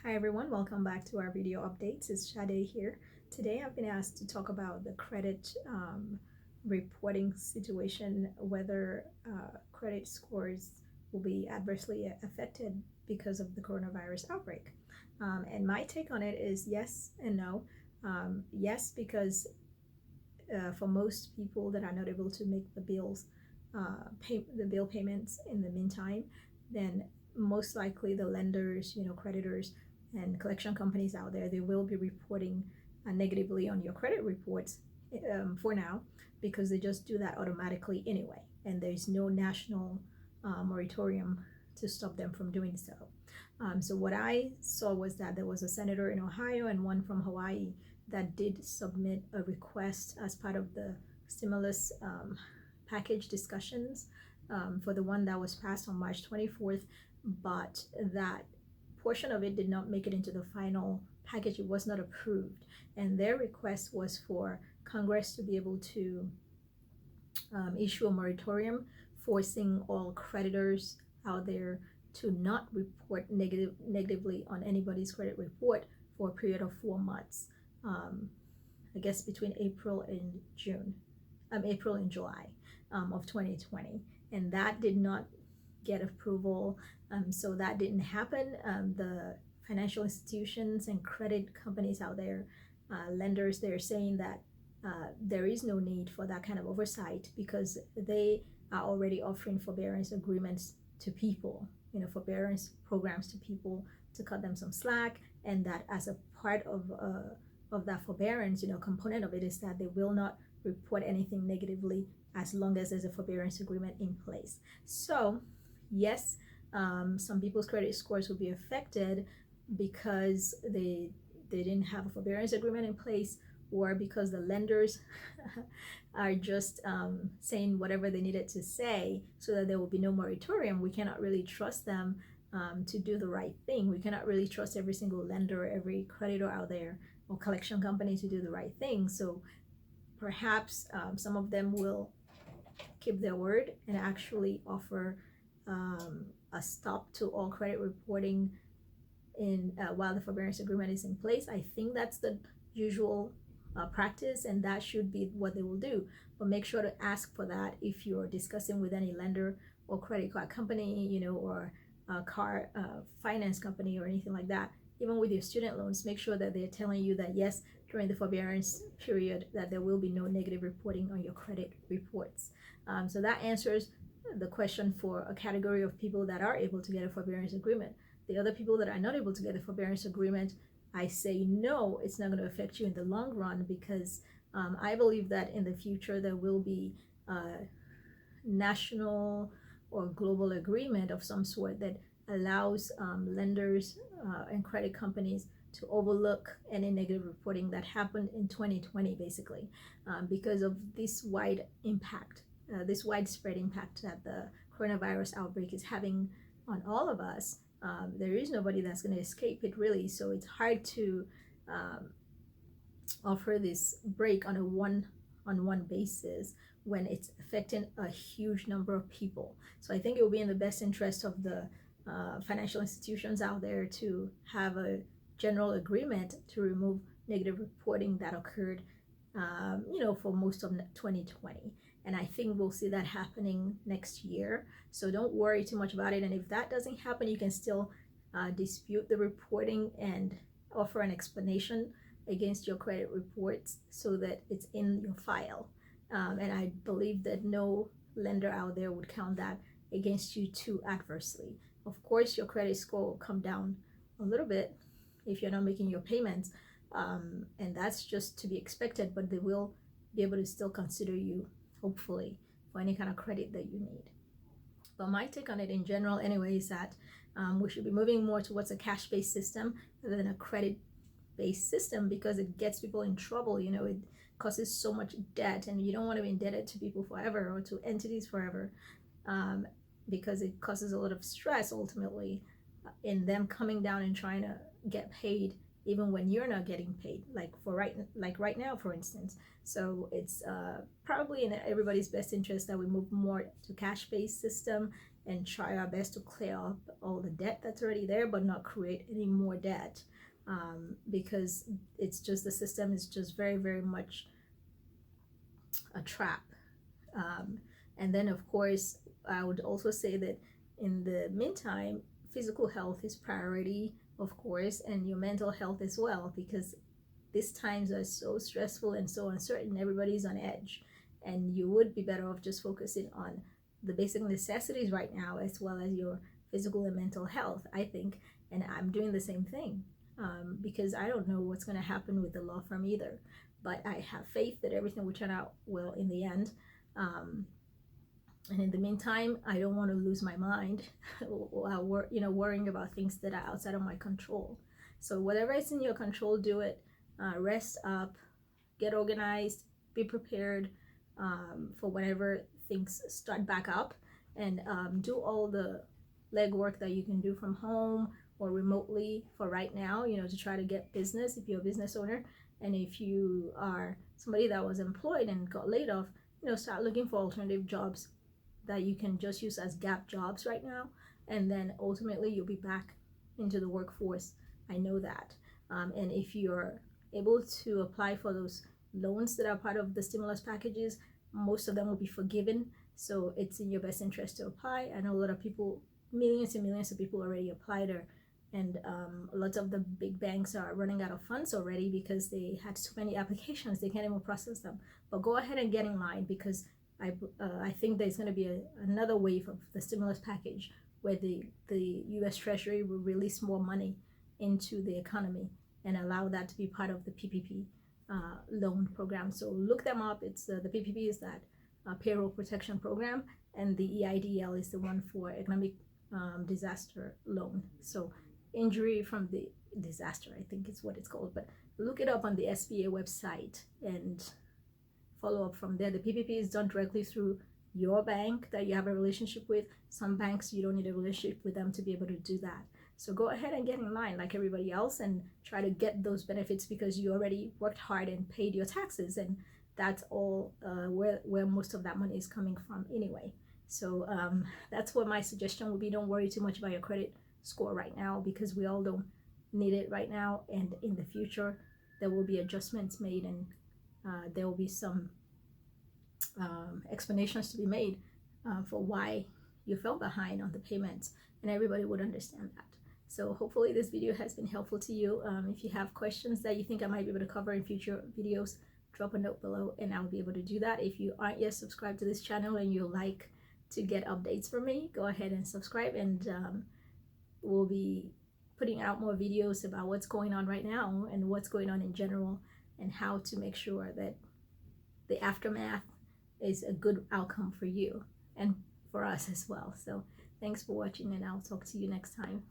Hi everyone, welcome back to our video updates. It's Sade here. Today I've been asked to talk about the credit reporting situation, whether credit scores will be adversely affected because of the coronavirus outbreak. And my take on it is yes and no. Yes, because for most people that are not able to make the bills, the bill payments in the meantime, then most likely the lenders, creditors and collection companies out there, they will be reporting negatively on your credit reports for now, because they just do that automatically anyway, and there's no national moratorium to stop them from doing so. So what I saw was that there was a senator in Ohio and one from Hawaii that did submit a request as part of the stimulus package discussions for the one that was passed on March 24th, but that portion of it did not make it into the final package. It was not approved, and their request was for Congress to be able to issue a moratorium forcing all creditors out there to not report negatively on anybody's credit report for a period of 4 months. I guess between April and July of 2020, and that did not get approval. So that didn't happen. The financial institutions and credit companies out there, lenders, they're saying that there is no need for that kind of oversight because they are already offering forbearance agreements to people, forbearance programs to people to cut them some slack, and that as a part of that forbearance, component of it is that they will not report anything negatively as long as there's a forbearance agreement in place. So yes, some people's credit scores will be affected because they didn't have a forbearance agreement in place, or because the lenders are just saying whatever they needed to say so that there will be no moratorium. We cannot really trust them to do the right thing. We cannot really trust every single lender, every creditor out there or collection company to do the right thing. So perhaps some of them will keep their word and actually offer a stop to all credit reporting in while the forbearance agreement is in place. I think that's the usual practice, and that should be what they will do. But make sure to ask for that if you're discussing with any lender or credit card company, or car finance company or anything like that. Even with your student loans, make sure that they're telling you that yes, during the forbearance period, that there will be no negative reporting on your credit reports. So that answers the question for a category of people that are able to get a forbearance agreement. The other people that are not able to get a forbearance agreement, I say no, it's not going to affect you in the long run, because I believe that in the future there will be a national or global agreement of some sort that allows lenders and credit companies to overlook any negative reporting that happened in 2020, basically, because of this wide impact, this widespread impact that the coronavirus outbreak is having on all of us. There is nobody that's going to escape it, really. So it's hard to offer this break on a one-on-one basis when it's affecting a huge number of people. So I think it will be in the best interest of the financial institutions out there to have a general agreement to remove negative reporting that occurred, for most of 2020. And I think we'll see that happening next year. So don't worry too much about it. And if that doesn't happen, you can still dispute the reporting and offer an explanation against your credit reports so that it's in your file. And I believe that no lender out there would count that against you too adversely. Of course, your credit score will come down a little bit if you're not making your payments, and that's just to be expected, but they will be able to still consider you, hopefully, for any kind of credit that you need. But my take on it in general anyway is that we should be moving more towards a cash-based system rather than a credit-based system, because it gets people in trouble. It causes so much debt, and you don't want to be indebted to people forever or to entities forever, because it causes a lot of stress ultimately in them coming down and trying to get paid even when you're not getting paid, like right now, for instance. So it's probably in everybody's best interest that we move more to cash-based system and try our best to clear up all the debt that's already there, but not create any more debt, because it's just, the system is just very, very much a trap. And then of course, I would also say that in the meantime, physical health is priority, of course, and your mental health as well, because these times are so stressful and so uncertain. Everybody's on edge, and you would be better off just focusing on the basic necessities right now, as well as your physical and mental health, I think. And I'm doing the same thing, because I don't know what's going to happen with the law firm either, but I have faith that everything will turn out well in the end. And in the meantime, I don't want to lose my mind while worrying about things that are outside of my control. So whatever is in your control, do it. Rest up, get organized, be prepared for whenever things start back up, and do all the legwork that you can do from home or remotely for right now, to try to get business if you're a business owner. And if you are somebody that was employed and got laid off, start looking for alternative jobs that you can just use as gap jobs right now, and then ultimately you'll be back into the workforce. I know that. And if you're able to apply for those loans that are part of the stimulus packages, most of them will be forgiven, so it's in your best interest to apply. I know a lot of people, millions and millions of people already applied, and lots of the big banks are running out of funds already because they had so many applications they can't even process them. But go ahead and get in line, because I think there's going to be another wave of the stimulus package where the U.S. Treasury will release more money into the economy and allow that to be part of the PPP loan program. So look them up. It's the PPP is that payroll protection program, and the EIDL is the one for economic disaster loan. So injury from the disaster, I think is what it's called. But look it up on the SBA website and follow up from there. The PPP is done directly through your bank that you have a relationship with. Some banks, you don't need a relationship with them to be able to do that. So go ahead and get in line like everybody else and try to get those benefits, because you already worked hard and paid your taxes, and that's all where most of that money is coming from anyway. So that's what my suggestion would be. Don't worry too much about your credit score right now, because we all don't need it right now, and in the future there will be adjustments made, and there will be some explanations to be made for why you fell behind on the payments, and everybody would understand that. So hopefully this video has been helpful to you. If you have questions that you think I might be able to cover in future videos, drop a note below and I'll be able to do that. If you aren't yet subscribed to this channel and you like to get updates from me, go ahead and subscribe, and we'll be putting out more videos about what's going on right now and what's going on in general, and how to make sure that the aftermath is a good outcome for you and for us as well. So thanks for watching, and I'll talk to you next time.